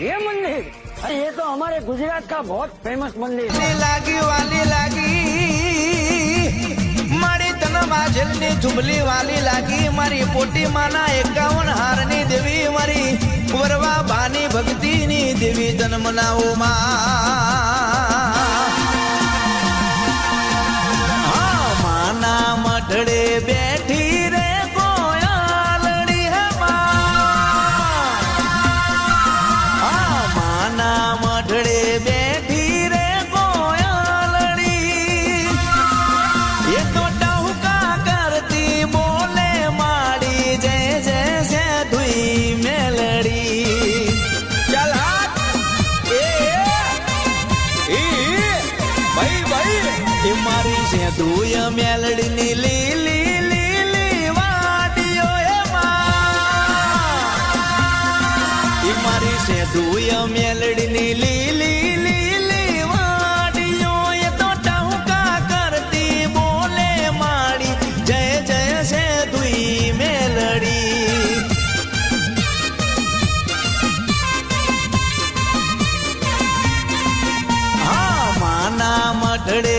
ये मंदिर, अरे ये तो हमारे गुजरात का बहुत फेमस मंदिर है। वाली लागी मारी तनमा झेलनी झुबली वाली लागी मारी पोटी माना 51 हारनी देवी मारी वरवा भानी भक्ति नी देवी जन्मनाओ मा माना मठड़े बैठी रे कोयालड़ी है माना मठड़े बैठी रे कोयालड़ी ये तो टहुका करती बोले माड़ी जय जय से धुई मेलड़ी चल हाथ भाई ये मारी से धुई मेलड़ी नी लीली लीली वाडियो है ये मारी से धुई मेलड़ी नी लीली लीली वाडियो ये तो टहुका करती बोले माड़ी जय जय से धुई मेलड़ी हाँ माना मठड़े